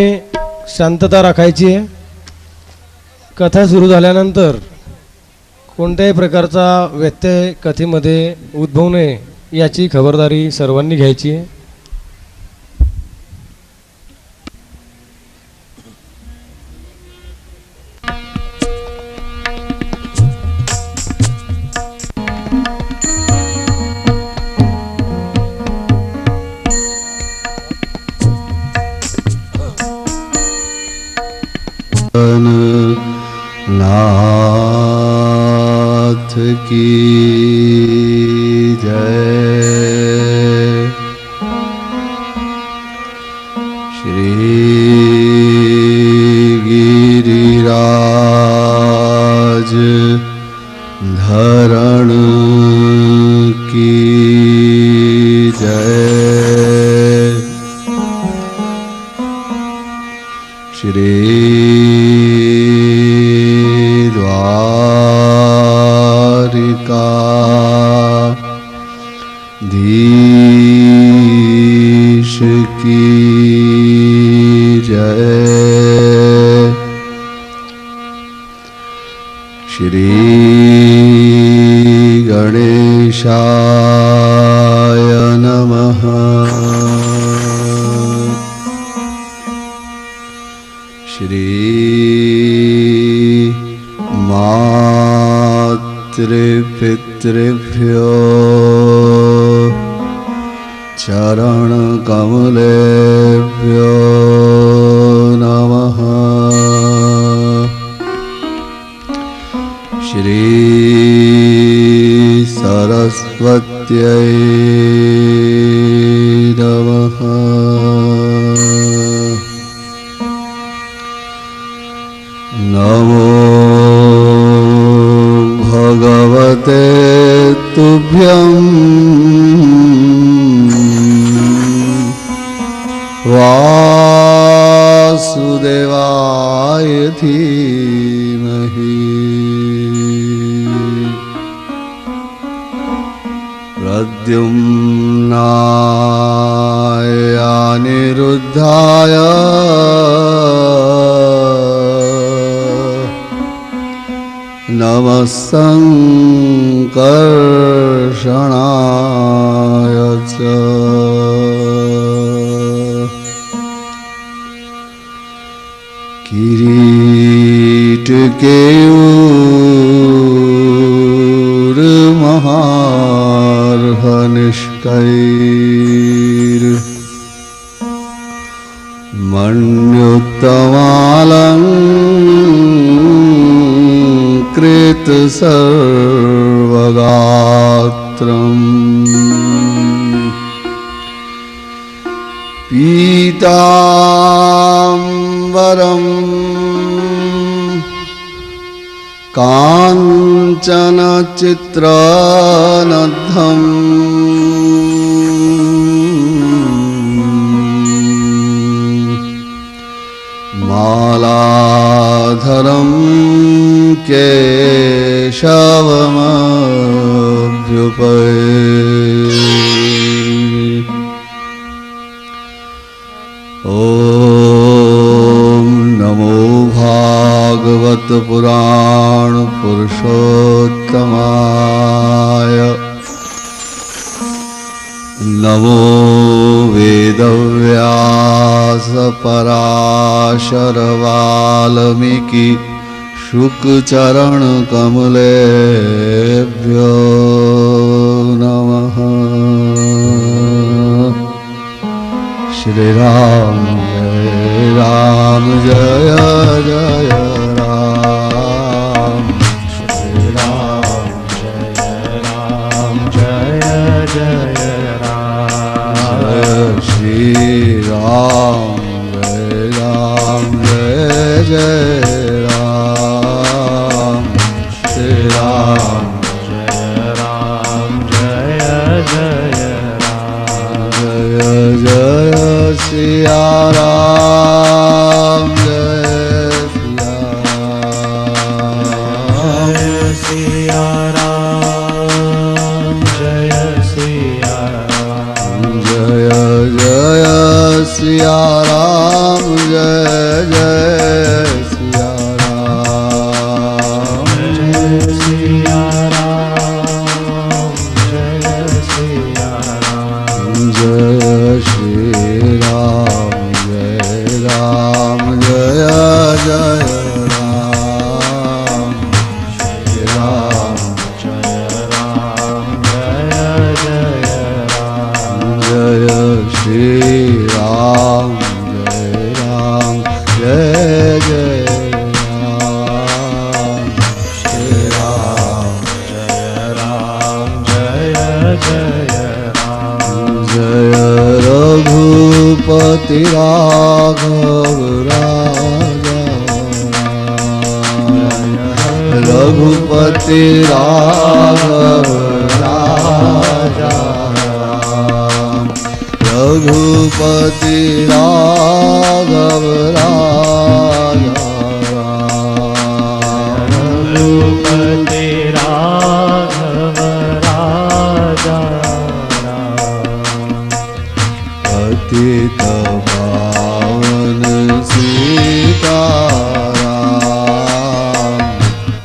शांतता राखायची आहे। कथा सुरू झाल्यानंतर कोणत्याही प्रकारचा व्यत्यय कथेमध्ये उद्भवू नये याची खबरदारी सर्वांनी घ्यायची आहे। नाथ की जय। श्री गिरिराज धरण की जय। श्री धीश की जय। श्री गणेशाय नमः। श्री मातृपितृभ्यो चरण कमलेभ्यो नमः। श्री सरस्वत्यै नमः। नमो भगवते तुभ्यं वासुदेवाय धीमहि। प्रद्युम्नाय अनिरुद्धाय नमः संकर्षणाय च। किरीटकेयूर्महार्हनिष्कैर् मण्युत्तमालङ्कृतसर्वगात्रम् पीताम्बरं काञ्चनचित्रनद्धं मालाधरं केशवमभ्युपैति। ॐ नमो भागवत पुराण पुरुषोत्तमाय। नमो वेदव्यास पराशर वाल्मीकि शुकचरण कमलेभ्यो नमः। श्री राम जय जय राम। श्री राम जय जय राम। श्री राम जय जय राम। श्री राम जय जय राम। जय जय सिया राम। जय सिया राम। जय सिया राम। जय जय सिया राम। जय रघुपति राघव राजा राम रघुपति राघव राजा रघुपति राघव राजा पतित पावन सीताराम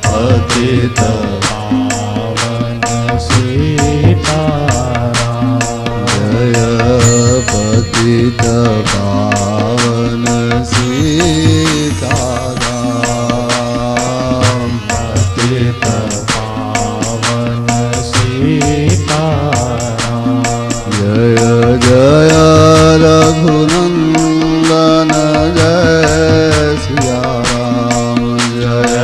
पतित पावन सीताराम जय पतित पावन सीताराम पतित पावन सीताराम जय जय रघुनंदन जय सिया राम जय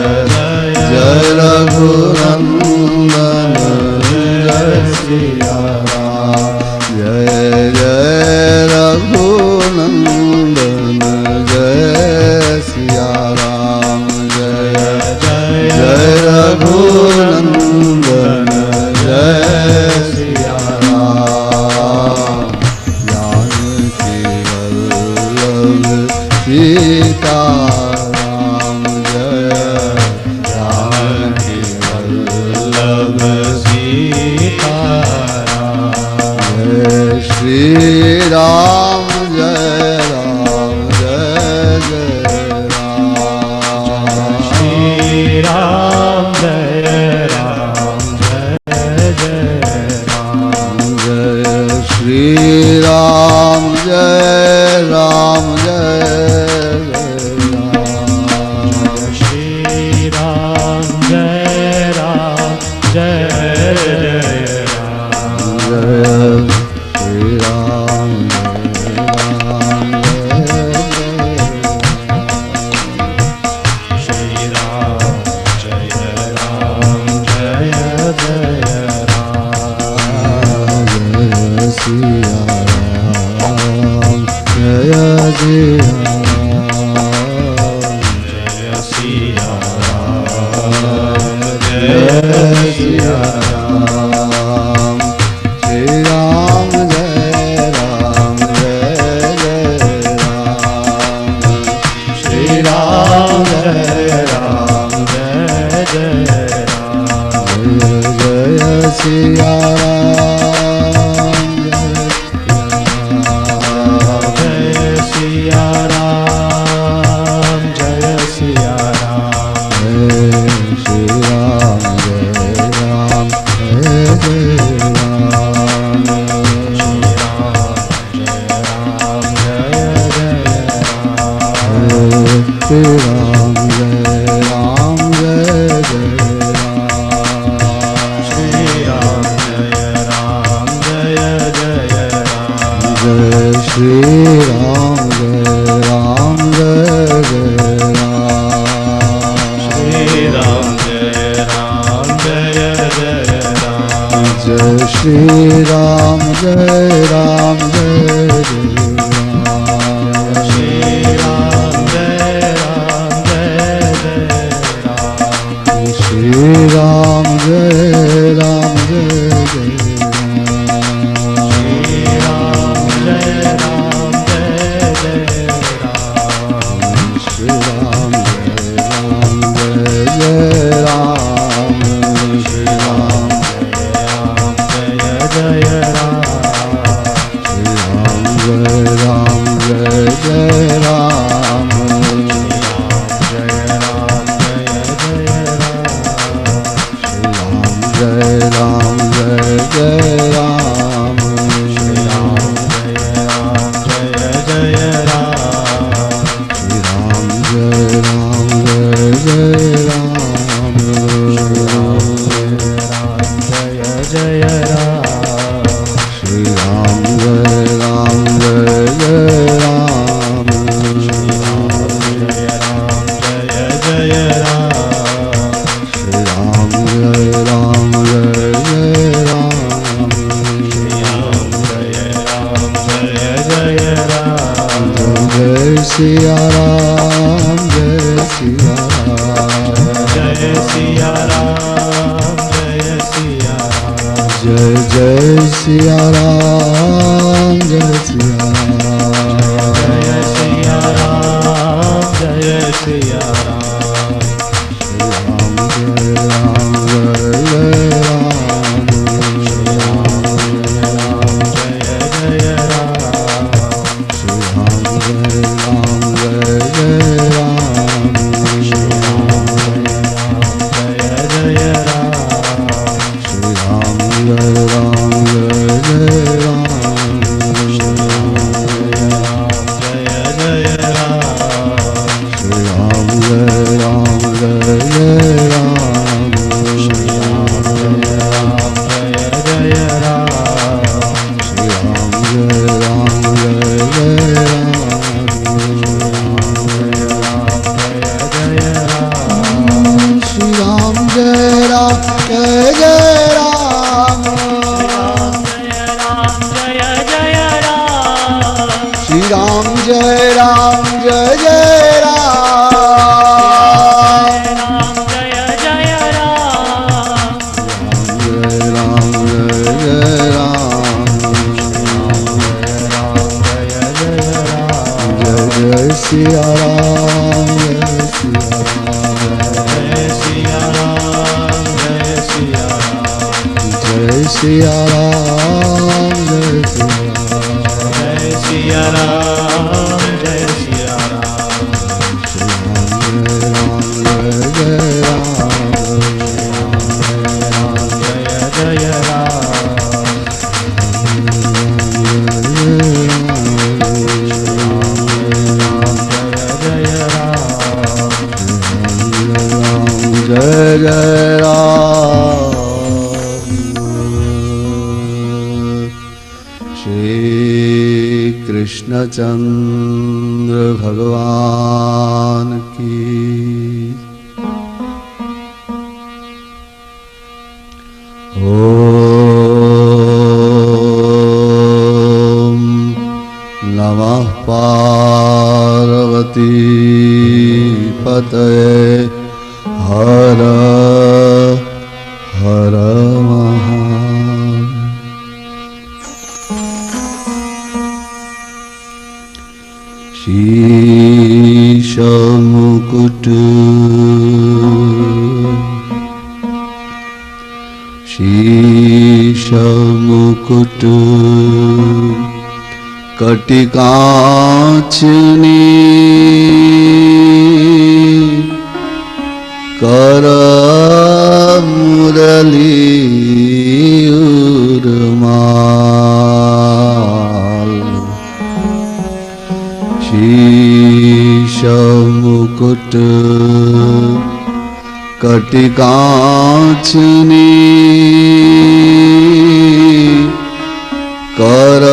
जय रघुनंदन जय सिया राम जय जय रघुनंदन जय सिया राम जय जय रघुनंदन जय सिया राम जानकी वल्लभ सीताराम जय जानकी वल्लभ सीताराम जय श्री राम जय राम जय जय राम श्री राम जय राम जय जय राम जय श्री राम जय राम जय जय राम श्री राम जय राम जय जय राम जय श्री राम जय राम श्री राम जय राम जय जय राम जय सिया राम जय सिया जय सिया राम जय सिया राम श्री राम जय राम जय जय राम श्री राम जय राम जय जय राम जय जय सिया जय सिया राम जय सिया राम श्री राम जय राम जय जय राम श्री राम जय राम जय जय राम श्री राम जय राम जय जय राम श्री राम जय राम जय जय राम श्री राम जय राम जय जय राम जय श्री राम जय राम जय जय राम श्री राम जय राम जय जय राम श्री राम जय राम जय जय राम श्री राम जय राम जय जय राम श्री राम जय राम जय जय राम जय राम जय जय राम श्री राम जय राम जय जय राम जय राम श्री राम जय राम जय जय राम जय राम श्री राम जय राम जय जय राम जय राम जय सिया राम जय सिया राम जय सिया राम जय जय सिया राम जय सिया राम जय सिया राम जय सिया राम जय राम जय राम जय जय राम श्री राम जय राम जय जय राम जय जय राम श्री राम जय राम जय जय राम जय जय राम श्री राम जय राम जय जय राम जय जय राम श्री राम जय राम जय जय राम श्री राम जय राम जय जय राम श्री राम जय राम जय जय राम जय राम जय जय राम जय जय सिया राम जय सिया राम जय सिया राम जय सिया राम जय सिया राम जय सिया राम जय सिया राम जय सिया राम जय जय जय राम जय राम जय जय राम श्री कृष्ण चंद्र भगवान की ओम नमः पार्वती पतये हर हर महादेव शीश मुकुट शीश मुकुट कटिकांचनी कर मुरली उर्माल शीश मुकुट कटिकांचनी कर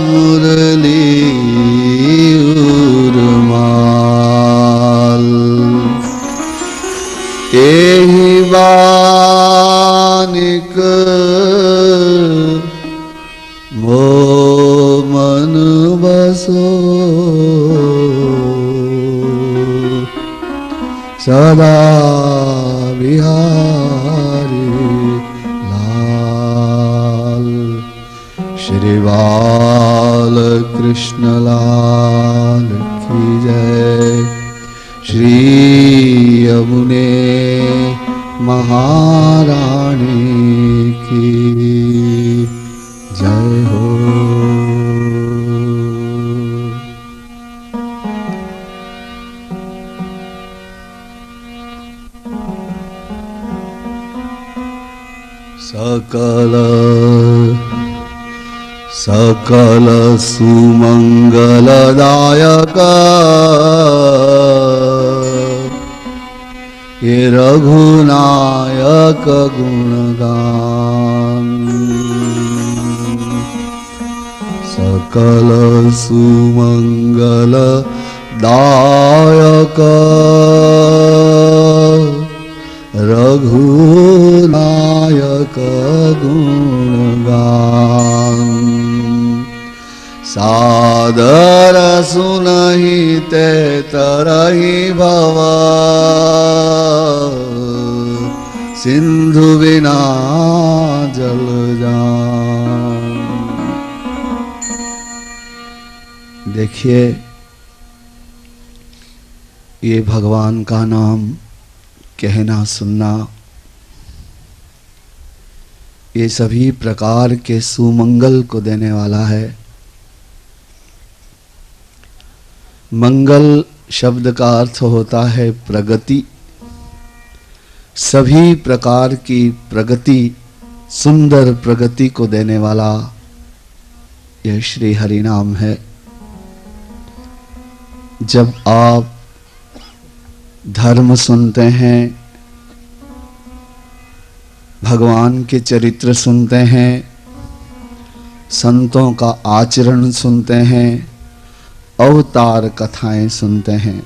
मुरली उर्माल एहि बानिक मो मन बसो सदा बिहारी लाल श्री बाल कृष्ण लाल की जय श्री यमुने महारानी की जय हो। सकल सकल सुमंगलदायक ये रघुनायक गुणगान सकल सुमंगल दायक रघुनायक गुणगान सादर सुनहि ते तरहि भव सिंधु बिना जल जान। देखिए, ये भगवान का नाम कहना सुनना, ये सभी प्रकार के सुमंगल को देने वाला है। मंगल शब्द का अर्थ होता है प्रगति। सभी प्रकार की प्रगति, सुंदर प्रगति को देने वाला यह श्री हरि नाम है। जब आप धर्म सुनते हैं, भगवान के चरित्र सुनते हैं, संतों का आचरण सुनते हैं, अवतार कथाएं सुनते हैं,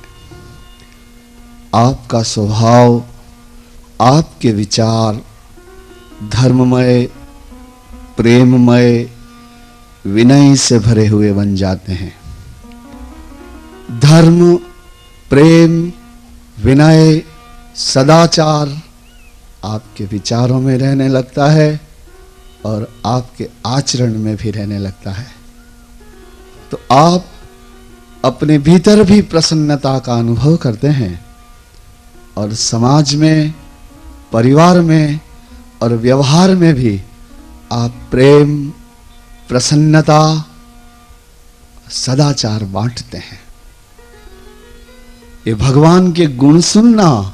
आपका स्वभाव, आपके विचार धर्ममय, प्रेममय, विनय से भरे हुए बन जाते हैं। धर्म, प्रेम, विनय, सदाचार आपके विचारों में रहने लगता है और आपके आचरण में भी रहने लगता है। तो आप अपने भीतर भी प्रसन्नता का अनुभव करते हैं और समाज में, परिवार में और व्यवहार में भी आप प्रेम, प्रसन्नता, सदाचार बांटते हैं। ये भगवान के गुण सुनना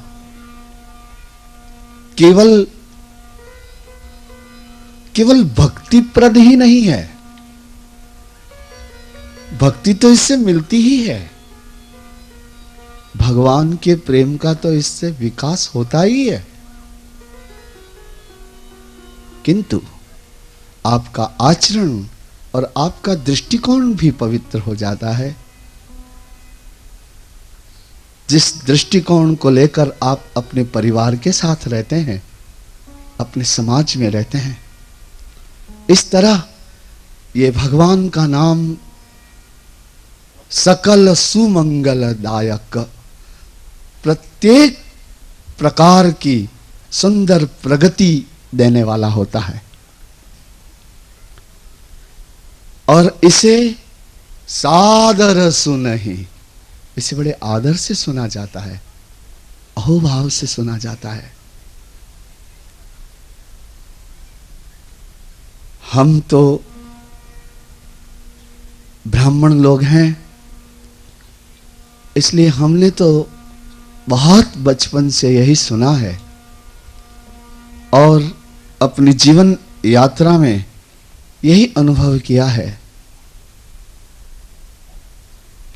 केवल भक्तिप्रद ही नहीं है, भक्ति तो इससे मिलती ही है, भगवान के प्रेम का तो इससे विकास होता ही है। किंतु आपका आचरण और आपका दृष्टिकोण भी पवित्र हो जाता है। जिस दृष्टिकोण को लेकर आप अपने परिवार के साथ रहते हैं, अपने समाज में रहते हैं, इस तरह ये भगवान का नाम सकल सुमंगलदायक, प्रत्येक प्रकार की सुंदर प्रगति देने वाला होता है और इसे सादर सुनहि, इसे बड़े आदर से सुना जाता है, अहोभाव से सुना जाता है। हम तो ब्राह्मण लोग हैं, इसलिए हमने तो बहुत बचपन से यही सुना है और अपनी जीवन यात्रा में यही अनुभव किया है।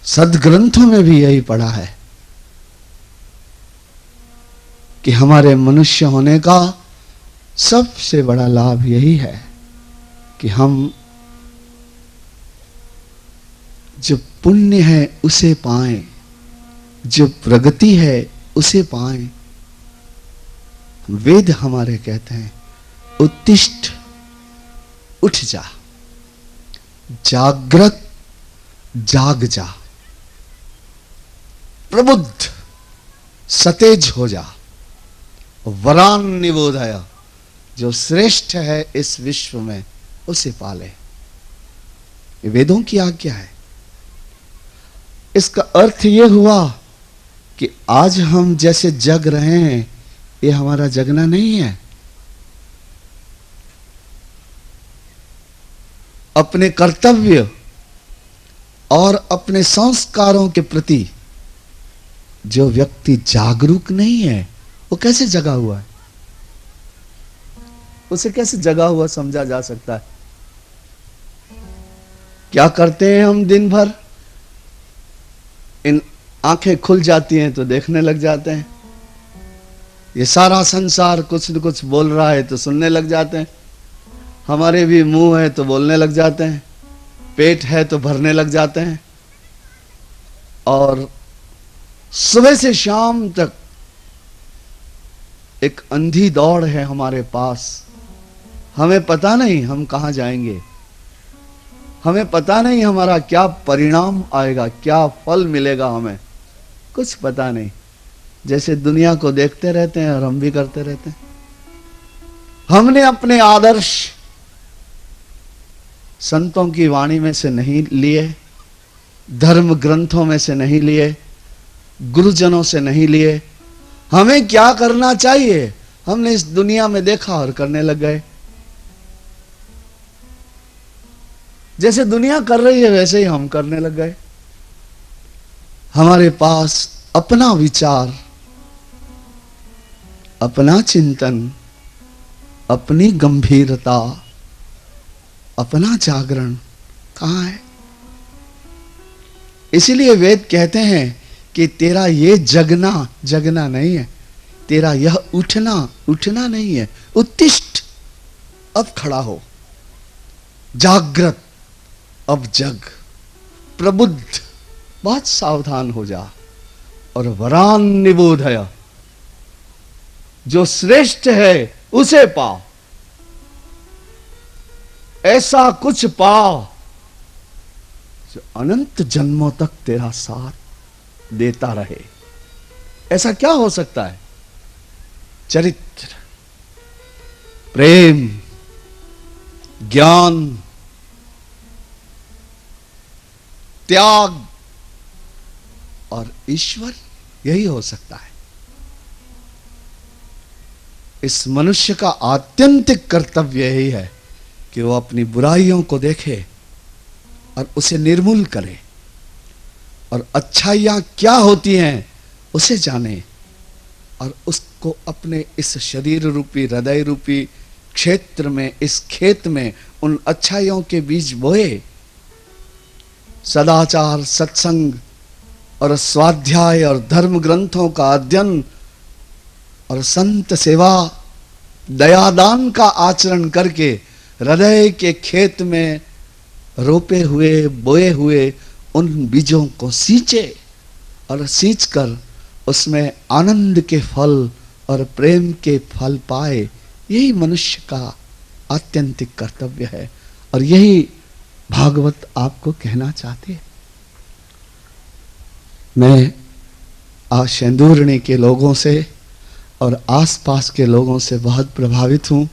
सद्ग्रंथों में भी यही पढ़ा है कि हमारे मनुष्य होने का सबसे बड़ा लाभ यही है कि हम जो पुण्य है उसे पाएं, जो प्रगति है उसे पाएं। वेद हमारे कहते हैं उत्तिष्ठ, उठ जा, जागृत, जाग जा, प्रबुद्ध, सतेज हो जा, वरान निबोधय, जो श्रेष्ठ है इस विश्व में उसे पाले। ये वेदों की आज्ञा है। इसका अर्थ ये हुआ कि आज हम जैसे जग रहे हैं ये हमारा जगना नहीं है। अपने कर्तव्य और अपने संस्कारों के प्रति जो व्यक्ति जागरूक नहीं है वो कैसे जगा हुआ है? उसे कैसे जगा हुआ समझा जा सकता है? क्या करते हैं हम दिन भर? इन आंखें खुल जाती हैं तो देखने लग जाते हैं। ये सारा संसार कुछ न कुछ बोल रहा है तो सुनने लग जाते हैं। हमारे भी मुंह है तो बोलने लग जाते हैं, पेट है तो भरने लग जाते हैं और सुबह से शाम तक एक अंधी दौड़ है हमारे पास। हमें पता नहीं हम कहां जाएंगे, हमें पता नहीं हमारा क्या परिणाम आएगा, क्या फल मिलेगा, हमें कुछ पता नहीं। जैसे दुनिया को देखते रहते हैं और हम भी करते रहते हैं। हमने अपने आदर्श संतों की वाणी में से नहीं लिए, धर्म ग्रंथों में से नहीं लिए, गुरुजनों से नहीं लिए। हमें क्या करना चाहिए हमने इस दुनिया में देखा और करने लग गए। जैसे दुनिया कर रही है वैसे ही हम करने लग गए। हमारे पास अपना विचार, अपना चिंतन, अपनी गंभीरता, अपना जागरण कहां है? इसीलिए वेद कहते हैं कि तेरा ये जगना जगना नहीं है, तेरा यह उठना उठना नहीं है। उत्तिष्ठ, अब खड़ा हो। जागृत, अब जग। प्रबुद्ध, बहुत सावधान हो जा। और वरान निबोधय, जो श्रेष्ठ है उसे पा। ऐसा कुछ पा जो अनंत जन्मों तक तेरा साथ देता रहे। ऐसा क्या हो सकता है? चरित्र, प्रेम, ज्ञान, त्याग और ईश्वर, यही हो सकता है। इस मनुष्य का आत्यंतिक कर्तव्य यही है कि वो अपनी बुराइयों को देखे और उसे निर्मूल करे, और अच्छाइयां क्या होती हैं उसे जाने, और उसको अपने इस शरीर रूपी, हृदय रूपी क्षेत्र में, इस खेत में उन अच्छाइयों के बीज बोए। सदाचार, सत्संग और स्वाध्याय और धर्म ग्रंथों का अध्ययन और संत सेवा, दयादान का आचरण करके हृदय के खेत में रोपे हुए, बोए हुए उन बीजों को सींचे, और सींचकर उसमें आनंद के फल और प्रेम के फल पाए। यही मनुष्य का आत्यंतिक कर्तव्य है, और यही भागवत आपको कहना चाहते हैं। मैं आज शेंदूरणी के लोगों से और आसपास के लोगों से बहुत प्रभावित हूं।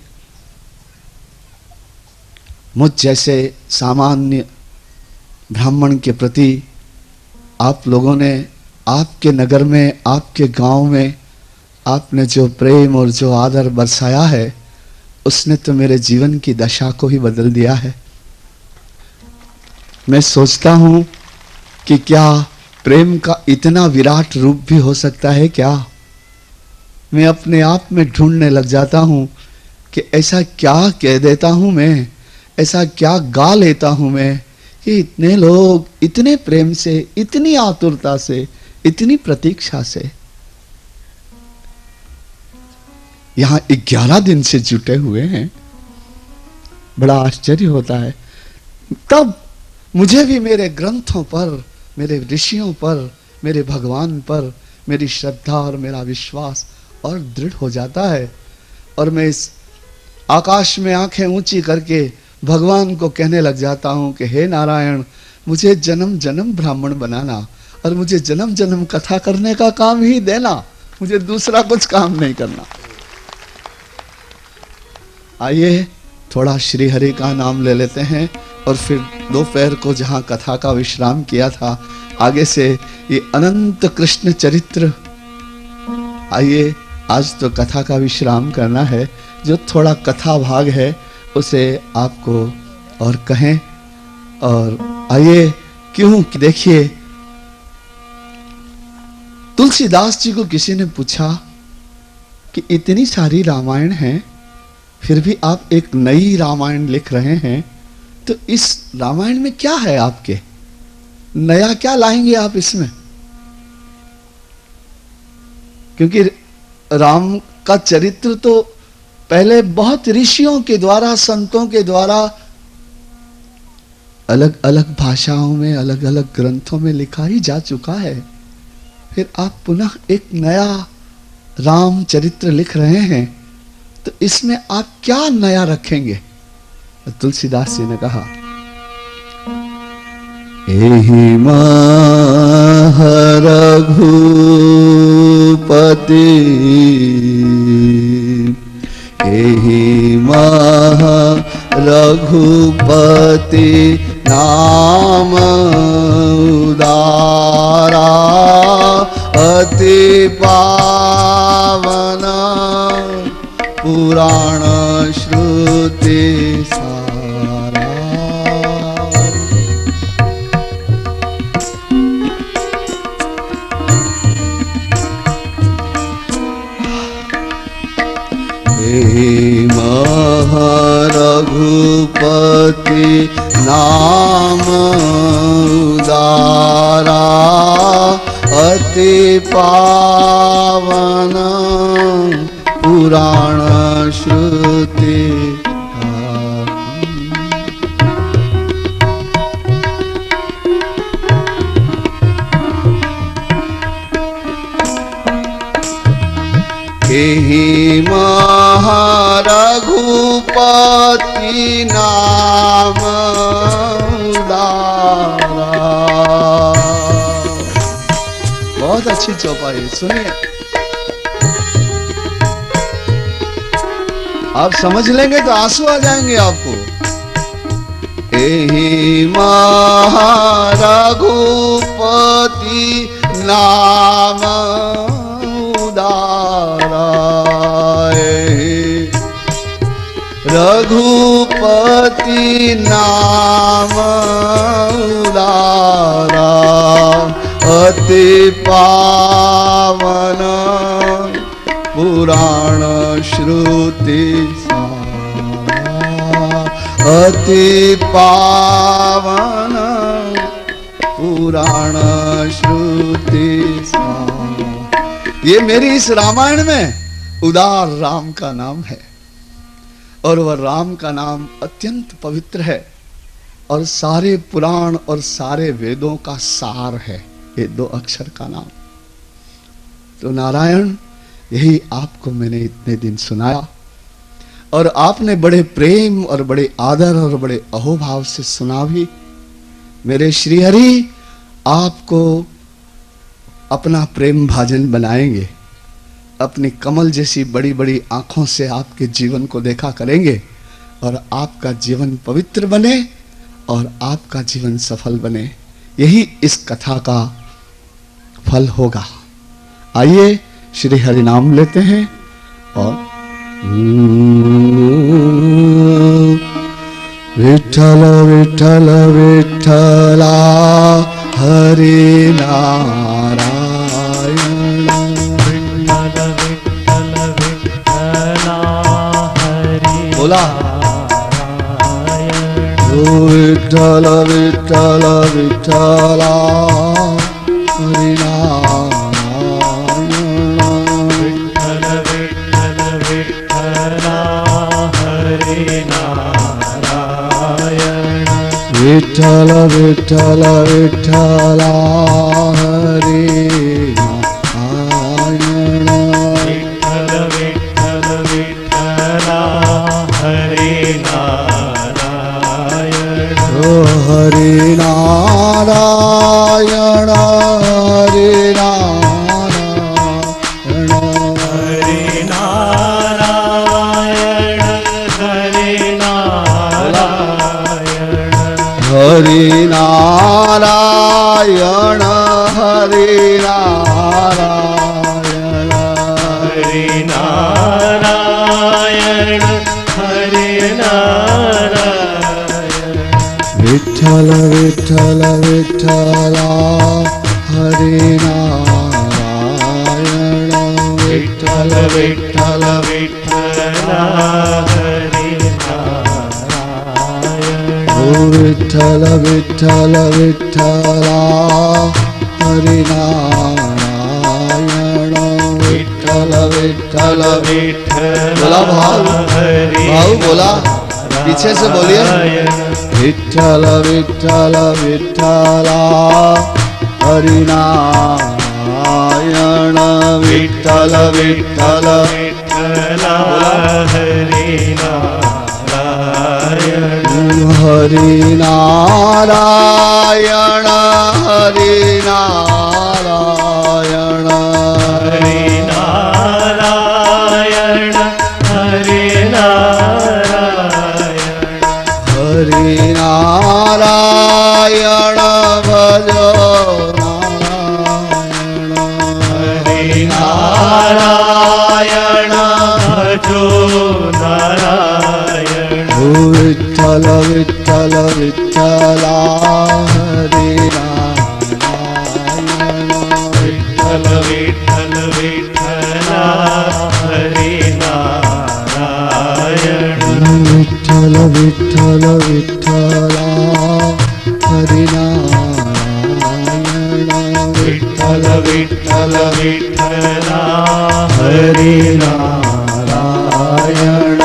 मुझ जैसे सामान्य ब्राह्मण के प्रति आप लोगों ने, आपके नगर में, आपके गांव में आपने जो प्रेम और जो आदर बरसाया है, उसने तो मेरे जीवन की दशा को ही बदल दिया है। मैं सोचता हूं कि क्या प्रेम का इतना विराट रूप भी हो सकता है क्या? मैं अपने आप में ढूंढने लग जाता हूं कि ऐसा क्या कह देता हूं मैं, ऐसा क्या गा लेता हूं मैं कि इतने लोग इतने प्रेम से, इतनी आतुरता से, इतनी प्रतीक्षा से यहां 11 दिन से जुटे हुए हैं। बड़ा आश्चर्य होता है। तब मुझे भी मेरे ग्रंथों पर, मेरे ऋषियों पर, मेरे भगवान पर मेरी श्रद्धा और मेरा विश्वास और दृढ़ हो जाता है, और मैं इस आकाश में आंखें ऊंची करके भगवान को कहने लग जाता हूं कि हे नारायण, मुझे जन्म जन्म ब्राह्मण बनाना और मुझे जन्म जन्म कथा करने का काम ही देना, मुझे दूसरा कुछ काम नहीं करना। आइए थोड़ा श्री हरि का नाम ले लेते हैं, और फिर दोपहर को जहां कथा का विश्राम किया था, आगे से ये अनंत कृष्ण चरित्र। आइए आज तो कथा का विश्राम करना है। जो थोड़ा कथा भाग है उसे आपको और कहें। और आइए, क्यों कि देखिए, तुलसीदास जी को किसी ने पूछा कि इतनी सारी रामायण हैं, फिर भी आप एक नई रामायण लिख रहे हैं, तो इस रामायण में क्या है आपके? नया क्या लाएंगे आप इसमें? क्योंकि राम का चरित्र तो पहले बहुत ऋषियों के द्वारा, संतों के द्वारा अलग अलग भाषाओं में, अलग अलग ग्रंथों में लिखा ही जा चुका है। फिर आप पुनः एक नया राम चरित्र लिख रहे हैं, तो इसमें आप क्या नया रखेंगे? तुलसीदास जी ने कहा, एहि माह रघुपति एहि रघुपति नाम उदारा अति पावन पुराण श्रुति सारा। हे महारघुपति नाम उदारा अति पावन पुराण श्रुति। हे महारघुपति नाम उदारा। बहुत अच्छी चौपाई, सुनिए। आप समझ लेंगे तो आंसू आ जाएंगे आपको। एहि महारघुपति नाम उदारा। रघुपति नाम उदारा अति पावन पुराण श्रुति सारा। अति पावन पुराण श्रुति सारा। ये मेरी इस रामायण में उदार राम का नाम है और वह राम का नाम अत्यंत पवित्र है और सारे पुराण और सारे वेदों का सार है ये 2 अक्षर का नाम। तो नारायण, यही आपको मैंने इतने दिन सुनाया और आपने बड़े प्रेम और बड़े आदर और बड़े अहोभाव से सुना भी। मेरे श्रीहरि आपको अपना प्रेम भाजन बनाएंगे, अपनी कमल जैसी बड़ी बड़ी आंखों से आपके जीवन को देखा करेंगे और आपका जीवन पवित्र बने और आपका जीवन सफल बने। यही इस कथा का फल होगा। आइए श्री हरि नाम लेते हैं और विठ्ठल विठ्ठल विठ्ठला हरि नारायण। बोला विठ्ठल विठ्ठल विठ्ठला हरि नारायण। विठ्ठल विठ्ठल विठ्ठला हरि नारायण। विठ्ठल विठ्ठल विठ्ठला हरि नारायण। विठ्ठल विठ्ठल विठ्ठला हरि नारायण। ओ हरि नारायण हरि नारायण। हरि नारायण हरि नारायण। हरि नारायण हरि नारायण। हरि नारायण हरि नारायण। विठ्ठल विठ्ठल विठ्ठला हरि नारायण। विठ्ठल विठ्ठल विठ्ठला हरि नारायण। ओ विठ्ठल विठ्ठल विठ्ठला हरि नारायण। विठ्ठल विठ्ठल बोला भाव भाव बोला, पीछे से बोलिए। विठ्ठल विठ्ठल विठ्ठला हरि नारायण। विठ्ठल विठ्ठल विठ्ठला हरि नारायण। हरि नारायण हरि नारायण। हरि नारायण हरि नारायण। विठ्ठला हरी नारायण विठ्ठल विठ्ठल विठ्ठला हरी नारायण विठ्ठल विठ्ठल विठ्ठला हरी नारायण विठ्ठल विठ्ठल विठ्ठला हरी नारायण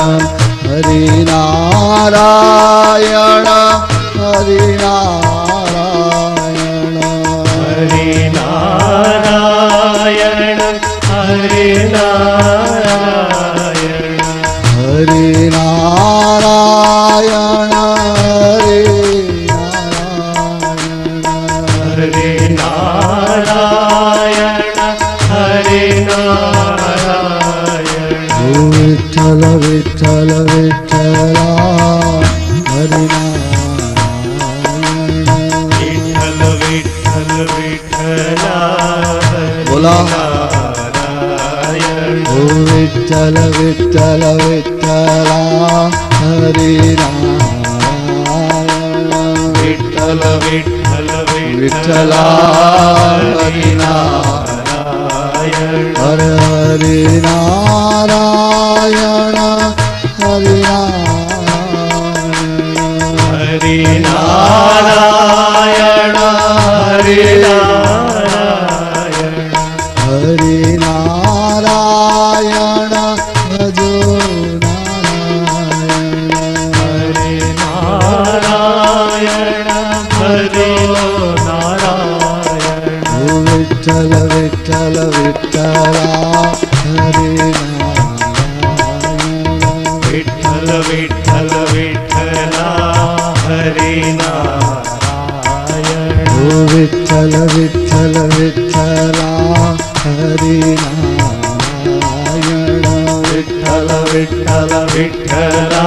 हरि नारायण हरि नारायण हरि नारायण हरि नारायण हरि नारायण हरि नारायण हरि नारायण विठ्ठल विठ्ठल विठ्ठला हरि नारायण विठ्ठल विठ्ठल विठ्ठला बोला नारायण ओ विठ्ठल विठ्ठल विठ्ठला हरि नारायण विठ्ठल विठ्ठल विठ्ठला हरि नारायण हर हरि नारायण हरि हरि नारायण हरि नारायण हरि नारायण भजो नारायण हरि नारायण हरि नारायण विठ्ठल विठ्ठल विठ्ठला हरि नारायण विठ्ठल विठ्ठल विठ्ठला हरि नारायण विठ्ठल विठ्ठल विठ्ठला हरि नारायण विठ्ठल विठ्ठल विठ्ठला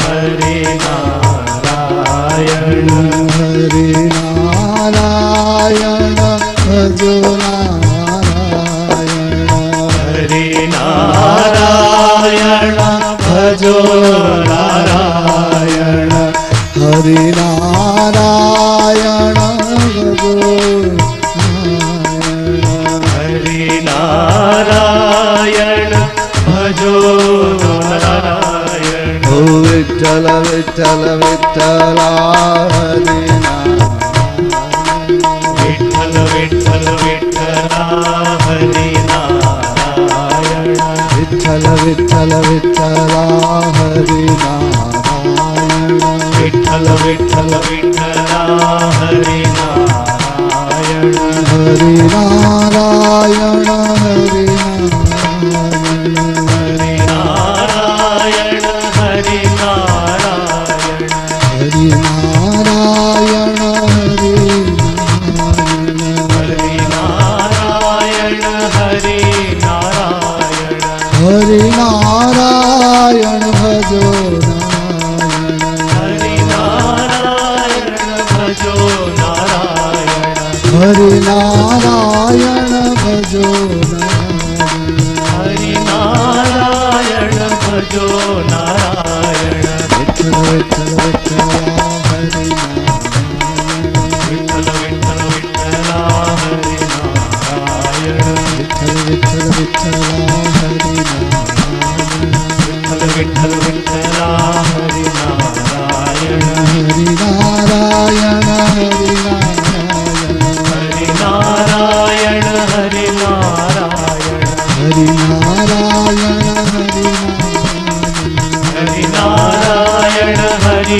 हरि नारायण हरि नारायण भजो नारायण हरि नारायण भजो नारायण हरि नारायण भजो हरि नारायण भजो नारायण ओ विठ्ठल विठ्ठल विठ्ठला हरि विठ्ठल विठ्ठल विठ्ठला हरि नारायण विठ्ठल विठ्ठल विठ्ठला हरि नारायण विठ्ठल विठ्ठल विठ्ठला हरि नारायण हरि नारायण हरि हरि नारायण हरि नारायण हरि नारायण हरि नारायण हरि नारायण हरि नारायण भजो नारायण हरि नारायण भजो नारायण हरि नारायण भजो हरि नारायण भजो नारायण विठ्ठल विठ्ठल विठ्ठला हरि विठ्ठल विठ्ठल विठ्ठला हरि नारायण विठ्ठल विठ्ठल विठ्ठला हरि विठ्ठल विठ्ठल विठ्ठला हरि नारायण हरि नारायण हरि हरि नारायण हरि नारायण हरि नारायण हरि नारायण हरि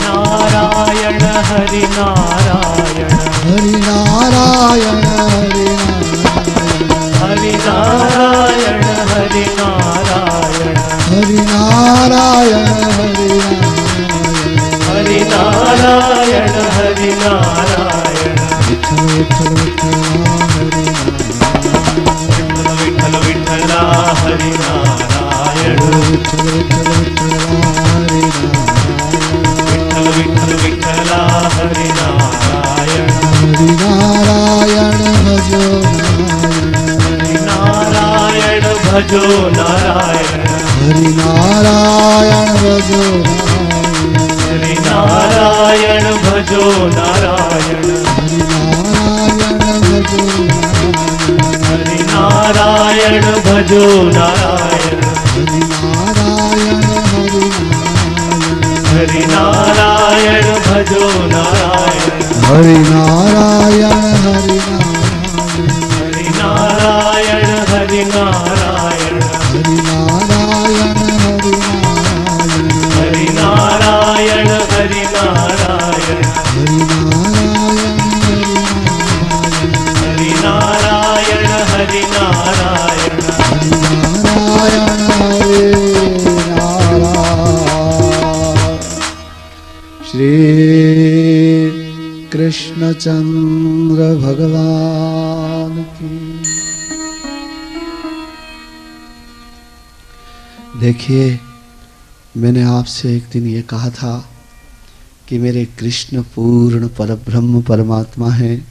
नारायण हरि नारायण हरि नारायण हरि नारायण हरि नारायण हरि नारायण हरि हरि नारायण नारायण हरि नारायण हरि नारायण विठ्ठल विठ्ठल विठ्ठला हरि विठ्ठल विठ्ठल विठ्ठला हरि नारायण विठ्ठल विठ्ठल विठ्ठला हरि विठ्ठल विठ्ठल विठ्ठला हरि नारायण हरि नारायण भजो हरि नारायण भजो नारायण हरि हरि नारायण भजो नारायण, हरि नारायण भजो नारायण, हरि नारायण भजो नारायण, हरि नारायण हरि हरि नारायण हरि नारायण, हरि नारायण हरि नारायण हरि नारायण, हरि नारायण हरि नारायण, श्री कृष्णचंद्र भगवान की। देखिए, मैंने आपसे एक दिन ये कहा था कि मेरे कृष्ण पूर्ण परब्रह्म परमात्मा हैं।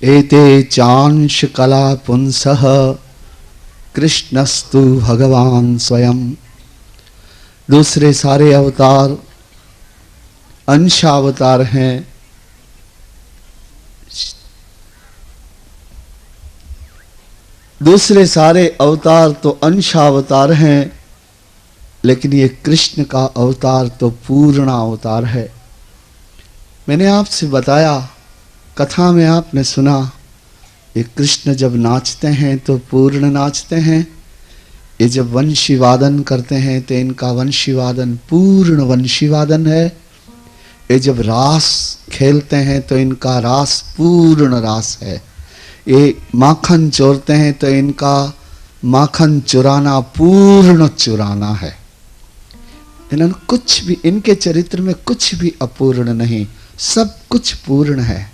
एते चांश कला पुंसः कृष्णस्तु भगवान स्वयं। दूसरे सारे अवतार अंशावतार हैं, दूसरे सारे अवतार तो अंशावतार हैं, लेकिन ये कृष्ण का अवतार तो पूर्ण अवतार है। मैंने आपसे बताया, कथा में आपने सुना, ये कृष्ण जब नाचते हैं तो पूर्ण नाचते हैं, ये जब वंशी वादन करते हैं तो इनका वंशी वादन पूर्ण वंशी वादन है, ये जब रास खेलते हैं तो इनका रास पूर्ण रास है, ये माखन चोरते हैं तो इनका माखन चुराना पूर्ण चुराना है। इन्होंने कुछ भी, इनके चरित्र में कुछ भी अपूर्ण नहीं, सब कुछ पूर्ण है।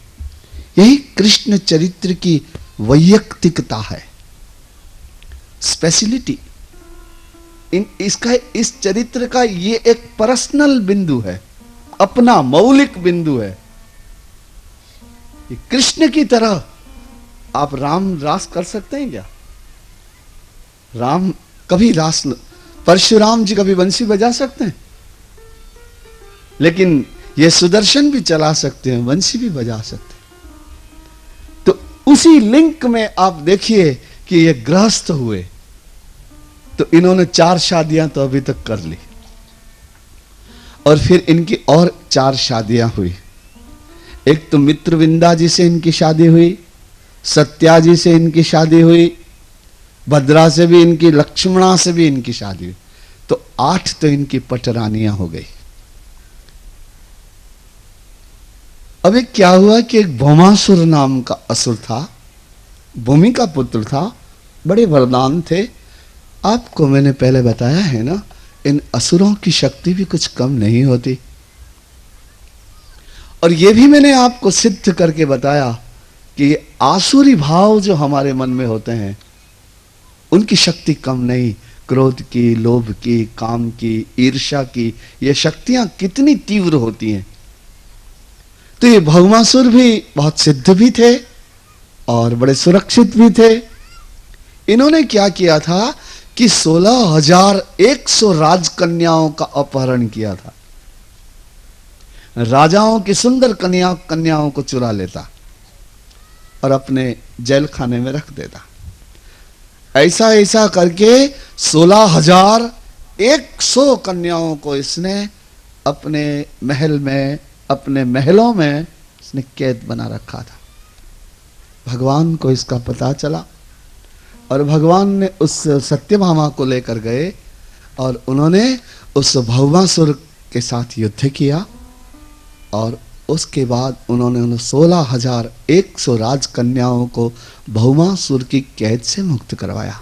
यही कृष्ण चरित्र की वैयक्तिकता है, स्पेशलिटी। इस चरित्र का ये एक पर्सनल बिंदु है, अपना मौलिक बिंदु है। कृष्ण की तरह आप राम रास कर सकते हैं क्या? राम कभी रास, परशुराम जी कभी बंसी बजा सकते हैं? लेकिन ये सुदर्शन भी चला सकते हैं, बंसी भी बजा सकते हैं। तो उसी लिंक में आप देखिए कि ये गृहस्थ हुए तो इन्होंने 4 शादियां तो अभी तक कर ली, और फिर इनकी और 4 शादियां हुई। एक तो मित्रविंदा जी से इनकी शादी हुई, सत्या जी से इनकी शादी हुई, भद्रा से भी इनकी, लक्ष्मणा से भी इनकी शादी हुई, तो 8 तो इनकी पटरानियां हो गई। अब एक क्या हुआ कि एक भौमासुर नाम का असुर था, भूमि का पुत्र था, बड़े वरदान थे। आपको मैंने पहले बताया है ना, इन असुरों की शक्ति भी कुछ कम नहीं होती। और यह भी मैंने आपको सिद्ध करके बताया कि ये आसुरी भाव जो हमारे मन में होते हैं, उनकी शक्ति कम नहीं। क्रोध की, लोभ की, काम की, ईर्ष्या की, ये शक्तियां कितनी तीव्र होती हैं। तो ये भौमासुर भी बहुत सिद्ध भी थे और बड़े सुरक्षित भी थे। इन्होंने क्या किया था कि 16,100 राजकन्याओं का अपहरण किया था। राजाओं की सुंदर कन्याओं को चुरा लेता और अपने जेल खाने में रख देता। ऐसा ऐसा करके 16,100 कन्याओं को इसने अपने महल में, अपने महलों में इसने कैद बना रखा था। भगवान को इसका पता चला और भगवान ने उस सत्यभामा को लेकर गए और उन्होंने उस भौमासुर के साथ युद्ध किया, और उसके बाद उन्होंने 16,100 राजकन्याओं को भौमासुर की कैद से मुक्त करवाया।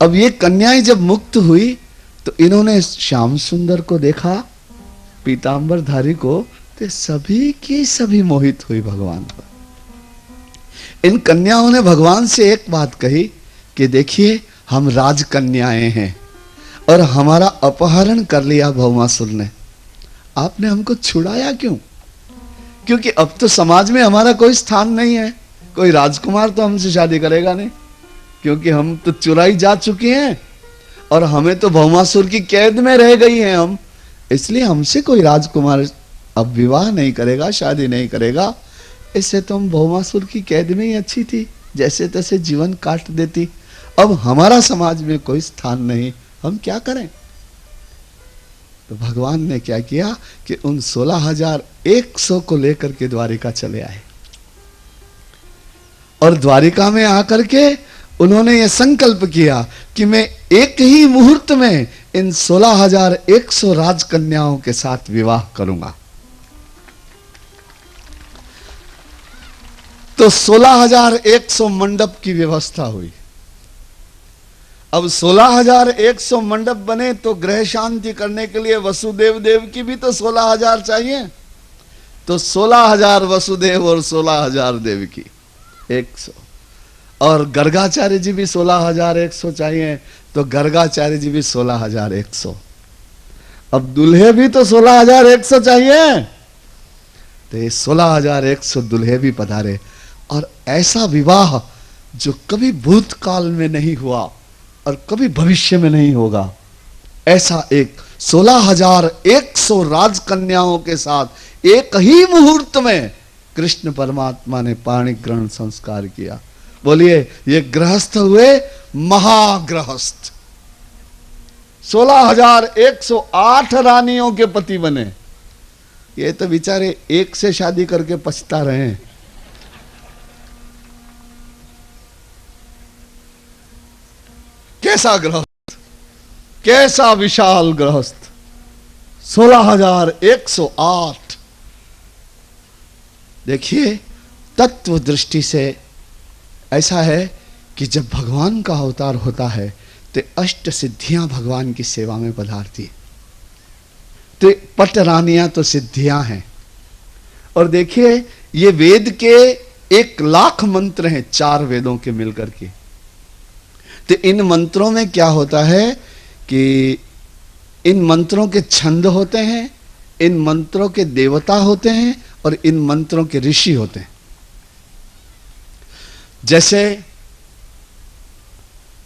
अब ये कन्याएं जब मुक्त हुई तो इन्होंने श्याम सुंदर को देखा, पीतांबरधारी को, तो सभी की सभी मोहित हुई भगवान पर। इन कन्याओं ने भगवान से एक बात कही कि देखिए, हम राजकन्याएं हैं और हमारा अपहरण कर लिया भौमासुर ने, आपने हमको छुड़ाया क्यों? क्योंकि अब तो समाज में हमारा कोई स्थान नहीं है, कोई राजकुमार तो हमसे शादी करेगा नहीं, क्योंकि हम तो चुराई जा चुके हैं और हमें तो भौमासुर की कैद में रह गई हैं हम, इसलिए हमसे कोई राजकुमार अब विवाह नहीं करेगा, शादी नहीं करेगा। इससे तो हम भौमासुर की कैद में ही अच्छी थी, जैसे तैसे जीवन काट देती। अब हमारा समाज में कोई स्थान नहीं, हम क्या करें? तो भगवान ने क्या किया कि उन 16,100 को लेकर के द्वारिका चले आए, और द्वारिका में आकर के उन्होंने ये संकल्प किया कि मैं एक ही मुहूर्त में इन 16,100 राजकन्याओं के साथ विवाह करूंगा। तो 16,100 मंडप की व्यवस्था हुई। अब 16,100 मंडप बने तो ग्रह शांति करने के लिए वसुदेव देव की भी तो 16,000 चाहिए। तो 16,000 वसुदेव और 16,000 देव की 100, और गर्गाचार्य जी भी 16,100 चाहिए, तो गर्गाचार्य जी भी 16,100। अब दूल्हे भी तो 16,100 चाहिए, तो ये 16,100 दूल्हे भी पधारे। और ऐसा विवाह जो कभी भूतकाल में नहीं हुआ और कभी भविष्य में नहीं होगा, ऐसा एक 16,100 राजकन्याओं के साथ एक ही मुहूर्त में कृष्ण परमात्मा ने पाणी ग्रहण संस्कार किया। बोलिए, ये गृहस्थ हुए महागृहस्थ। 16,108 रानियों के पति बने। ये तो बेचारे एक से शादी करके पछता रहे हैं। कैसा गृहस्थ, कैसा विशाल गृहस्थ। 16,108। देखिए, तत्व दृष्टि से ऐसा है कि जब भगवान का अवतार होता है तो अष्ट सिद्धियां भगवान की सेवा में पधारती। तो पट रानियां तो सिद्धियां हैं। और देखिए, ये वेद के 1,00,000 मंत्र हैं, 4 वेदों के मिलकर के। तो इन मंत्रों में क्या होता है कि इन मंत्रों के छंद होते हैं, इन मंत्रों के देवता होते हैं, और इन मंत्रों के ऋषि होते हैं। जैसे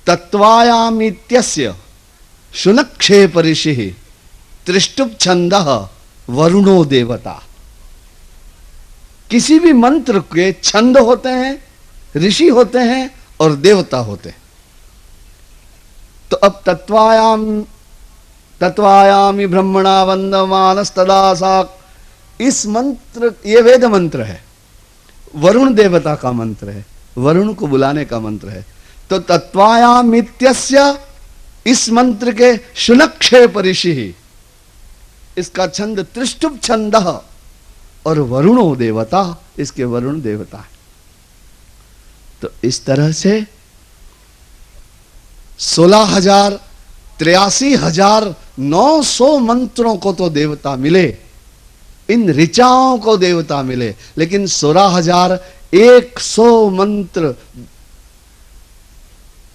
तत्वायामित्यस्य शुनक्षेप ऋषिः त्रिष्टुप छंदः वरुणो देवता। किसी भी मंत्र के छंद होते हैं, ऋषि होते हैं और देवता होते हैं। तो अब तत्वायामि ब्रह्मणा वंदमानस्तदा सा, इस मंत्र, ये वेद मंत्र है, वरुण देवता का मंत्र है, वरुण को बुलाने का मंत्र है। तो तत्वायामित्यस्य, इस मंत्र के शुनक्षेप ऋषि, इसका छंद त्रिष्टुप छंदः, और वरुणो देवता, इसके वरुण देवता है। तो इस तरह से 16,000 83,900 मंत्रों को तो देवता मिले, इन ऋचाओं को देवता मिले, लेकिन 16,100 मंत्र,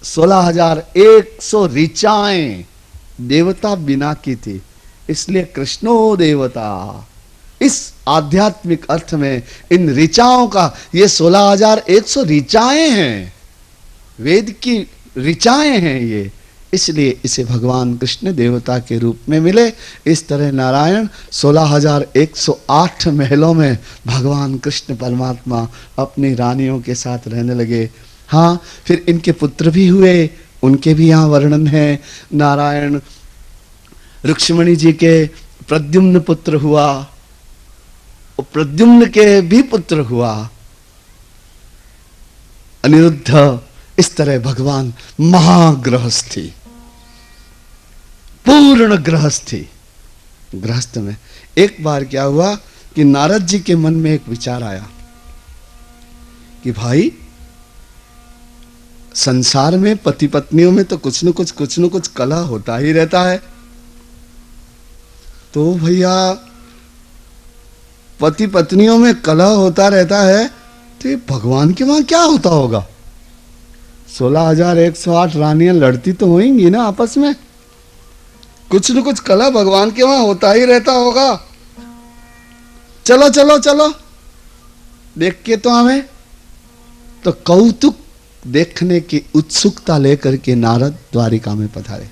16,100 ऋचाएं देवता बिना की थी। इसलिए कृष्णो देवता, इस आध्यात्मिक अर्थ में इन ऋचाओं का, ये 16,100 ऋचाएं हैं, वेद की ऋचाएं हैं ये, इसलिए इसे भगवान कृष्ण देवता के रूप में मिले। इस तरह नारायण 16,108 महलों में भगवान कृष्ण परमात्मा अपनी रानियों के साथ रहने लगे। हाँ, फिर इनके पुत्र भी हुए, उनके भी यहाँ वर्णन है। नारायण रुक्मिणी जी के प्रद्युम्न पुत्र हुआ, प्रद्युम्न के भी पुत्र हुआ अनिरुद्ध। इस तरह भगवान महागृहस्थी, पूर्ण गृहस्थी। गृहस्थ में एक बार क्या हुआ कि नारद जी के मन में एक विचार आया कि भाई, संसार में पति पत्नियों में तो कुछ न कुछ कलह होता ही रहता है। तो भैया, पति पत्नियों में कलह होता रहता है, तो ये भगवान के वहां क्या होता होगा? 16,108 रानियां लड़ती तो होंगी ना आपस में, कुछ न कुछ कलह भगवान के वहां होता ही रहता होगा। चलो चलो चलो, देख के तो हमें। तो कौतुक देखने की उत्सुकता लेकर के नारद द्वारिका में पधारे।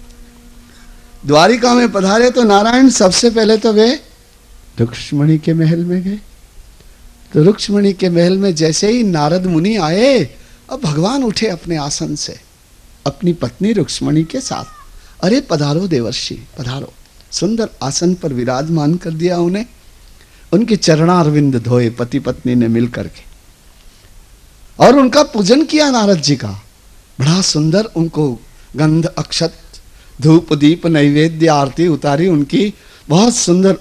द्वारिका में पधारे तो नारायण सबसे पहले तो वे रुक्ष्मणी के महल में गए। तो रुक्ष्मणी के महल में जैसे ही नारद मुनि आए, अब भगवान उठे अपने आसन से अपनी पत्नी रुक्ष्मणी के साथ। अरे पधारो देवर्षि पधारो। सुंदर आसन पर विराजमान कर दिया उन्हें। उनके चरणारविंद धोए पति पत्नी ने मिल करके, और उनका पूजन किया नारद जी का। बड़ा सुंदर उनको गंध अक्षत धूप दीप नैवेद्य आरती उतारी उनकी। बहुत सुंदर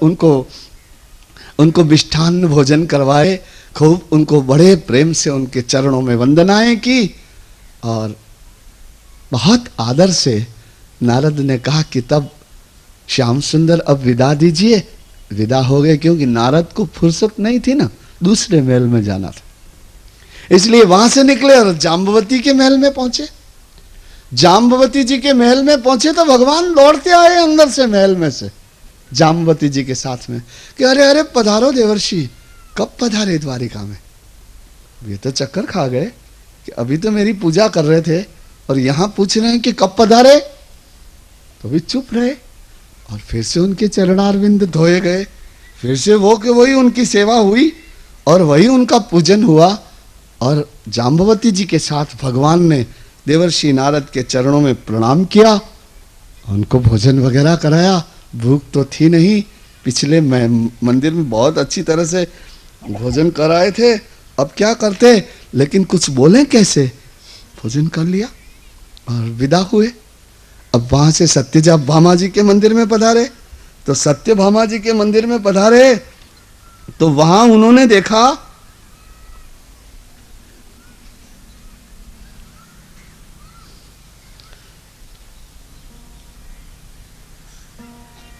उनको मिष्ठान्न भोजन करवाए। खूब उनको बड़े प्रेम से उनके चरणों में वंदनाएं की। और बहुत आदर से नारद ने कहा कि तब श्याम सुंदर अब विदा दीजिए। विदा हो गए, क्योंकि नारद को फुर्सत नहीं थी ना, दूसरे महल में जाना था। इसलिए वहां से निकले और जाम्बवती के महल में पहुंचे। जाम्बवती जी के महल में पहुंचे तो भगवान दौड़ते आए अंदर से, महल में से, जाम्बवती जी के साथ में कि अरे अरे पधारो देवर्षि। कब पधारे द्वारिका में? ये तो चक्कर खा गए कि अभी तो मेरी पूजा कर रहे थे और यहां पूछ रहे हैं कि कब पधारे। तो भी चुप रहे और फिर से उनके चरणारविंद धोए गए। फिर से वो कि वही उनकी सेवा हुई और वही उनका पूजन हुआ। और जाम्बवती जी के साथ भगवान ने देवर्षि नारद के चरणों में प्रणाम किया, उनको भोजन वगैरह कराया। भूख तो थी नहीं, पिछले मंदिर में बहुत अच्छी तरह से भोजन कराए थे, अब क्या करते, लेकिन कुछ बोले कैसे। भोजन कर लिया और विदा हुए। अब वहां से सत्यभामा जी के मंदिर में पधारे। तो सत्यभामा जी के मंदिर में पधारे तो वहां उन्होंने देखा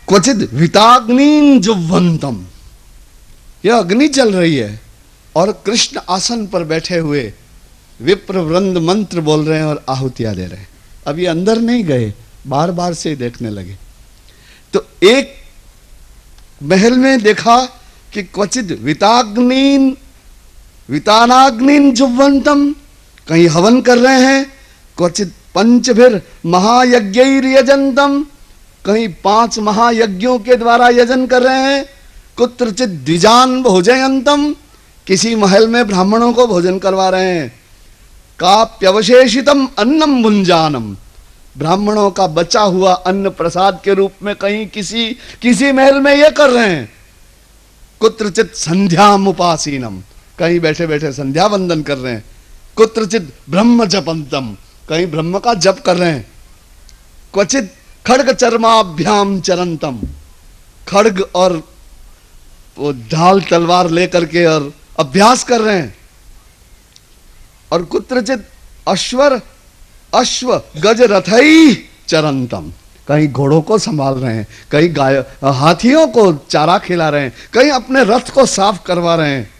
क्वचित विताग्नि जुह्वंतम, यह अग्नि चल रही है और कृष्ण आसन पर बैठे हुए विप्र वृंद मंत्र बोल रहे हैं और आहुतियां दे रहे हैं। अब ये अंदर नहीं गए, बार बार से देखने लगे। तो एक महल में देखा कि क्वचित वितानाग्निन जुह्वंतम, कहीं हवन कर रहे हैं। क्वचित पंचभिर महायज्ञैर्यजंतम, कहीं 5 महायज्ञों के द्वारा यजन कर रहे हैं। कुत्रचित द्विजान भोजयंतम, किसी महल में ब्राह्मणों को भोजन करवा रहे हैं। काप्यवशेषितम अन्नम भुंजानम, ब्राह्मणों का बचा हुआ अन्न प्रसाद के रूप में कहीं किसी महल में ये कर रहे हैं। कुत्रचित संध्याम उपासीनम, कहीं बैठे बैठे संध्या वंदन कर रहे हैं। कुत्रचित ब्रह्म जपंतम, कहीं ब्रह्म का जप कर रहे हैं। क्वचित खड्ग चर्माभ्याम चरंतम, खड्ग और वो ढाल तलवार लेकर के और अभ्यास कर रहे हैं। और कुत्रचित अश्व गज रथई चरंतम, कहीं घोड़ों को संभाल रहे हैं, कहीं हाथियों को चारा खिला रहे हैं, कहीं अपने रथ को साफ करवा रहे हैं।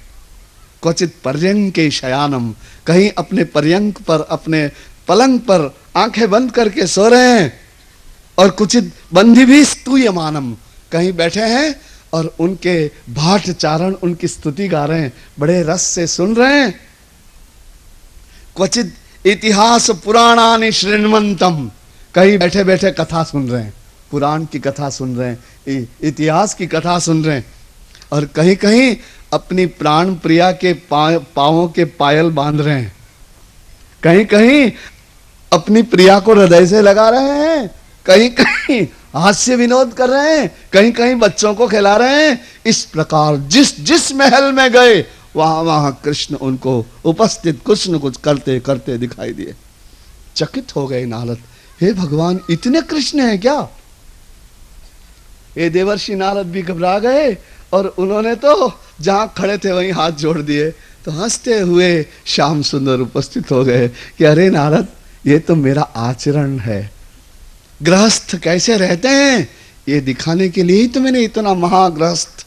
क्वचित पर्यंके शयानम, कहीं अपने पर्यंक पर, अपने पलंग पर आंखें बंद करके सो रहे हैं। और कुचित बंधी भी स्तूयमानम, कहीं बैठे हैं और उनके भाट चारण उनकी स्तुति गा रहे हैं, बड़े रस से सुन रहे हैं। क्वचित इतिहास पुराणानि शृण्वन्तम, कहीं बैठे बैठे कथा सुन रहे हैं, पुराण की कथा सुन रहे हैं, इतिहास की कथा सुन रहे हैं। और कहीं कहीं अपनी प्राण प्रिया के पांवों के पायल बांध रहे हैं, कहीं कहीं अपनी प्रिया को हृदय से लगा रहे हैं, कहीं कहीं हास्य विनोद कर रहे हैं, कहीं कहीं बच्चों को खिला रहे हैं। इस प्रकार जिस महल में गए वहां वहां कृष्ण उनको उपस्थित कुछ न कुछ करते करते दिखाई दिए। चकित हो गए नारद, हे भगवान इतने कृष्ण हैं क्या? ये देवर्षि नारद भी घबरा गए और उन्होंने तो जहां खड़े थे वहीं हाथ जोड़ दिए। तो हंसते हुए श्याम सुंदर उपस्थित हो गए कि अरे नारद, ये तो मेरा आचरण है, गृहस्थ कैसे रहते हैं ये दिखाने के लिए ही तो मैंने इतना महागृहस्थ।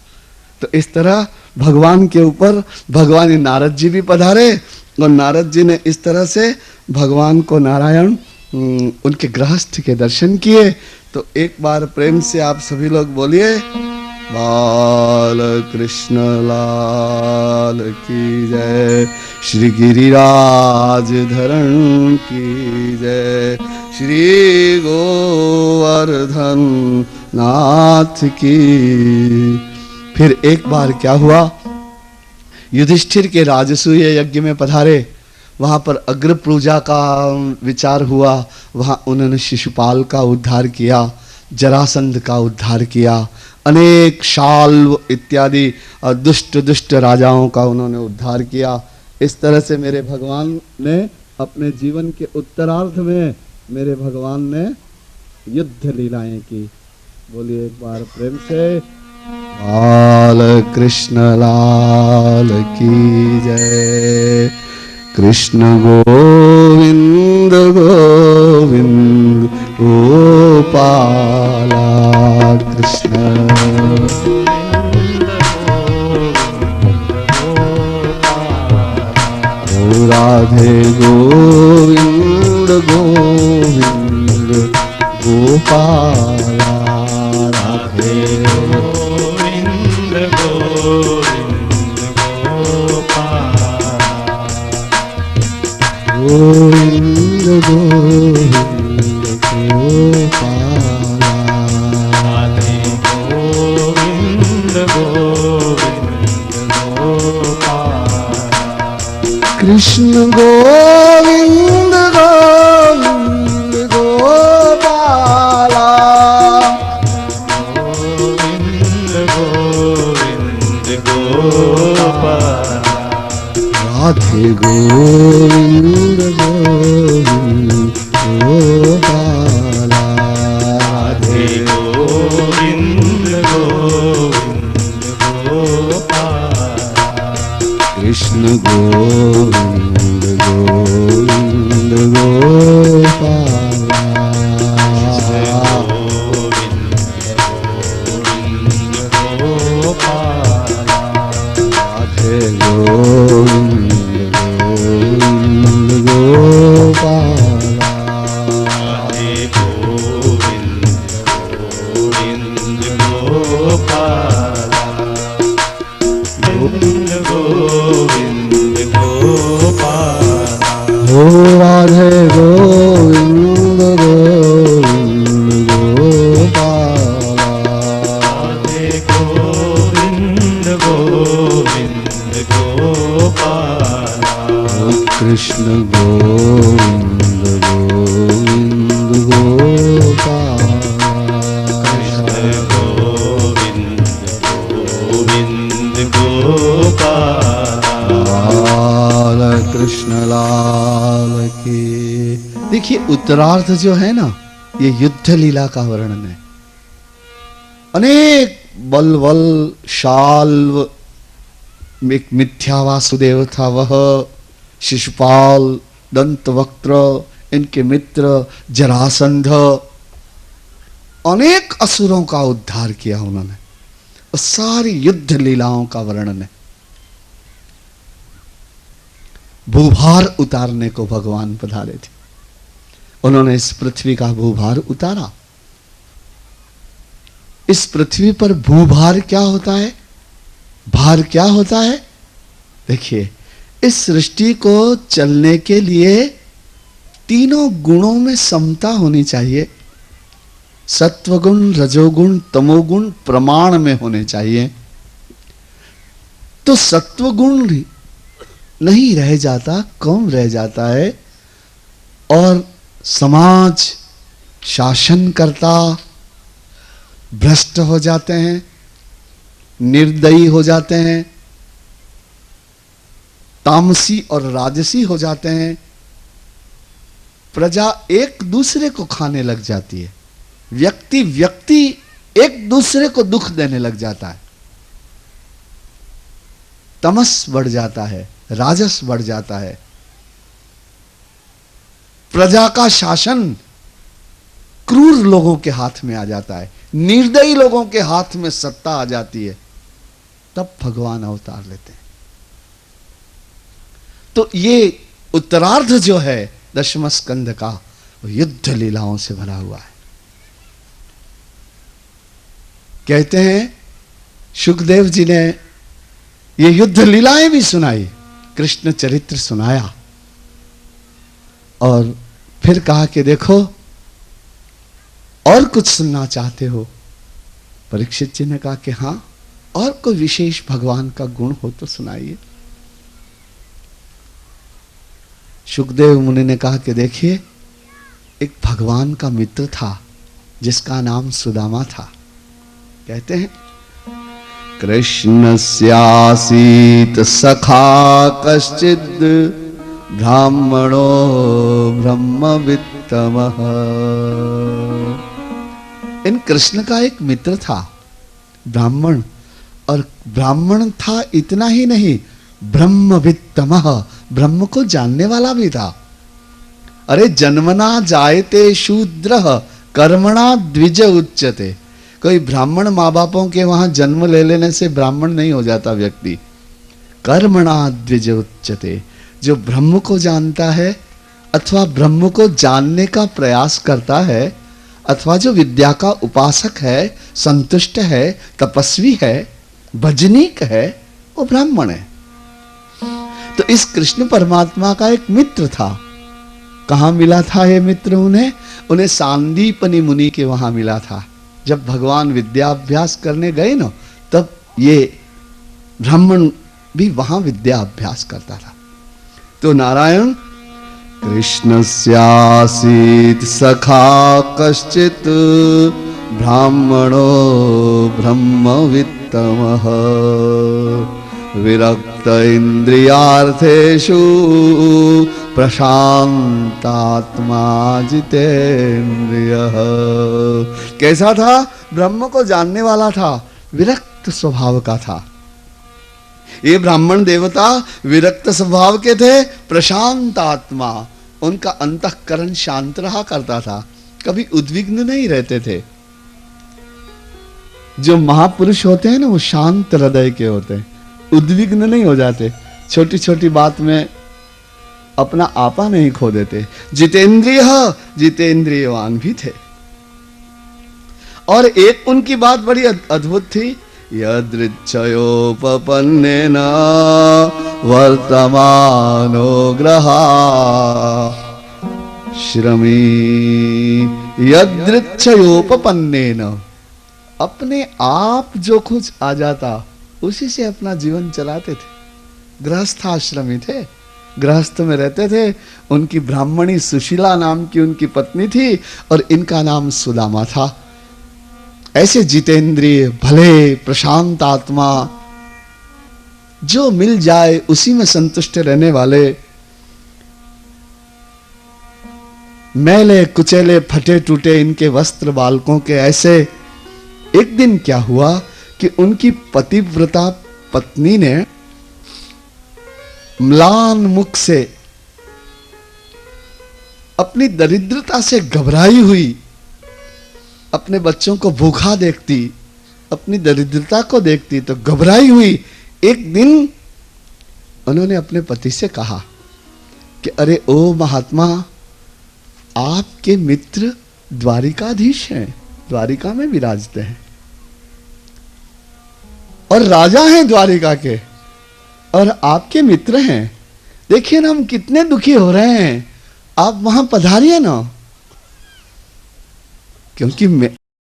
तो इस तरह भगवान के ऊपर भगवान नारद जी भी पधारे और नारद जी ने इस तरह से भगवान को नारायण उनके गृहस्थ के दर्शन किए। तो एक बार प्रेम से आप सभी लोग बोलिए, बाल कृष्ण लाल की जय, श्री गिरिराज धरण की जय, श्री गोवर्धन नाथ की। फिर एक बार क्या हुआ, युधिष्ठिर के राजसूय यज्ञ में पधारे, वहां पर अग्र पूजा का विचार हुआ। वहां उन्होंने शिशुपाल का उद्धार किया, जरासंध का उद्धार किया, अनेक शाल्व इत्यादि दुष्ट दुष्ट राजाओं का उन्होंने उद्धार किया। इस तरह से मेरे भगवान ने अपने जीवन के उत्तरार्ध में मेरे भगवान ने युद्ध लीलाएं की। बोलिए एक बार प्रेम से, बाल कृष्ण लाल की जय। कृष्ण गोविंद गोविंद गोपाला कृष्ण। राधे गोविंद गोविंद गोपाला। राधे गोविंद गोविंद गोपाला। गोविंद गोविंद गोपाला। राधे गोविंद गोविंद गोपाला। कृष्ण गोविंद गोविंद गोपाला। गोविंद गोविंद गोपाला। राधे गोविंद गोविंद गोपाला। राधे गोविंद गोविंद गोपाला। कृष्ण गोविंद गोविंद गोपाला। राधे गोविंद गोविंद गोपाला। राधे गोविंद गोविंद गोपाला। गोविंद गोविंद गोपाला। हो राधे गोविंद गोविंद गोपाला। राधे गोविंद गोविंद गोपाला। कृष्ण गोविंद गोविंद कृष्ण गोपाला। गोविंद गोविंद गोपाला। लाल कृष्ण लाल की। देखिए उत्तरार्ध जो है ना, ये युद्ध लीला का वर्णन है। अनेक बलवल शाल्व, एक मिथ्या वासुदेव था वह, शिशुपाल, दंतवक्त्र, इनके मित्र जरासंध, अनेक असुरों का उद्धार किया उन्होंने। और सारी युद्ध लीलाओं का वर्णन है। भूभार उतारने को भगवान पधारे थे, उन्होंने इस पृथ्वी का भूभार उतारा। इस पृथ्वी पर भूभार क्या होता है, भार क्या होता है? देखिए, इस सृष्टि को चलने के लिए तीनों गुणों में समता होनी चाहिए। सत्वगुण, रजोगुण, तमोगुण प्रमाण में होने चाहिए। तो सत्वगुण नहीं रह जाता, कम रह जाता है, और समाज शासनकर्ता भ्रष्ट हो जाते हैं, निर्दयी हो जाते हैं, तामसी और राजसी हो जाते हैं। प्रजा एक दूसरे को खाने लग जाती है, व्यक्ति एक दूसरे को दुख देने लग जाता है, तमस बढ़ जाता है, राजस बढ़ जाता है। प्रजा का शासन क्रूर लोगों के हाथ में आ जाता है, निर्दयी लोगों के हाथ में सत्ता आ जाती है, तब भगवान अवतार लेते हैं। तो ये उत्तरार्ध जो है दशम स्कंध का, वो युद्ध लीलाओं से भरा हुआ है। कहते हैं सुखदेव जी ने ये युद्ध लीलाएं भी सुनाई, कृष्ण चरित्र सुनाया, और फिर कहा कि देखो और कुछ सुनना चाहते हो? परीक्षित जी ने कहा कि हाँ, और कोई विशेष भगवान का गुण हो तो सुनाइए। सुखदेव मुनि ने कहा कि देखिए, एक भगवान का मित्र था जिसका नाम सुदामा था। कहते हैं, कृष्णस्यासीत सखा कश्चिद ब्राह्मणो ब्रह्मवित्तमः। इन कृष्ण का एक मित्र था ब्राह्मण, और ब्राह्मण था इतना ही नहीं, ब्रह्मवित्तमः, ब्रह्म को जानने वाला भी था। अरे जन्मना जायते शूद्रः कर्मणा द्विज उच्यते। कोई ब्राह्मण माँ बापों के वहां जन्म ले लेने से ब्राह्मण नहीं हो जाता व्यक्ति। कर्मणा द्विज उच्यते, जो ब्रह्म को जानता है अथवा ब्रह्म को जानने का प्रयास करता है, अथवा जो विद्या का उपासक है, संतुष्ट है, तपस्वी है, भजनीक है, वो ब्राह्मण है। तो इस कृष्ण परमात्मा का एक मित्र था। कहां मिला था ये मित्र उन्हें? उन्हें सांदीपनि मुनि के वहां मिला था। जब भगवान विद्याभ्यास करने गए ना, तब ये ब्राह्मण भी वहां विद्याभ्यास करता था। तो नारायण, कृष्णस्यासीत सखा कश्चित् ब्राह्मणो ब्रह्मवित्तमः विरक्त इंद्रियार्थेषु प्रशांतात्मा जितेन्द्रियः। कैसा था? ब्रह्म को जानने वाला था, विरक्त स्वभाव का था। ये ब्राह्मण देवता विरक्त स्वभाव के थे, प्रशांत आत्मा, उनका अंतःकरण शांत रहा करता था, कभी उद्विग्न नहीं रहते थे। जो महापुरुष होते हैं ना, वो शांत हृदय के होते हैं, उद्विग्न नहीं हो जाते, छोटी छोटी बात में अपना आपा नहीं खो देते। जितेंद्रिय, जितेंद्रियवान भी थे। और एक उनकी बात बड़ी अद्भुत थी, यदृच्छयोपपन्नेन वर्तमानो ग्रहा श्रमी। यदृच्छयोपपन्नेन, अपने आप जो कुछ आ जाता उसी से अपना जीवन चलाते थे। गृहस्थ आश्रमी थे, गृहस्थ में रहते थे। उनकी ब्राह्मणी सुशीला नाम की उनकी पत्नी थी और इनका नाम सुदामा था। ऐसे जितेंद्रिय, भले, प्रशांत आत्मा, जो मिल जाए उसी में संतुष्ट रहने वाले, मैले कुचेले फटे टूटे इनके वस्त्र बालकों के ऐसे। एक दिन क्या हुआ कि उनकी पतिव्रता पत्नी ने म्लान मुख से, अपनी दरिद्रता से घबराई हुई, अपने बच्चों को भूखा देखती, अपनी दरिद्रता को देखती तो घबराई हुई, एक दिन उन्होंने अपने पति से कहा कि अरे ओ महात्मा, आपके मित्र द्वारिकाधीश हैं, द्वारिका में विराजते हैं और राजा हैं द्वारिका के, और आपके मित्र हैं। देखिए ना, हम कितने दुखी हो रहे हैं, आप वहां पधारिए ना, क्योंकि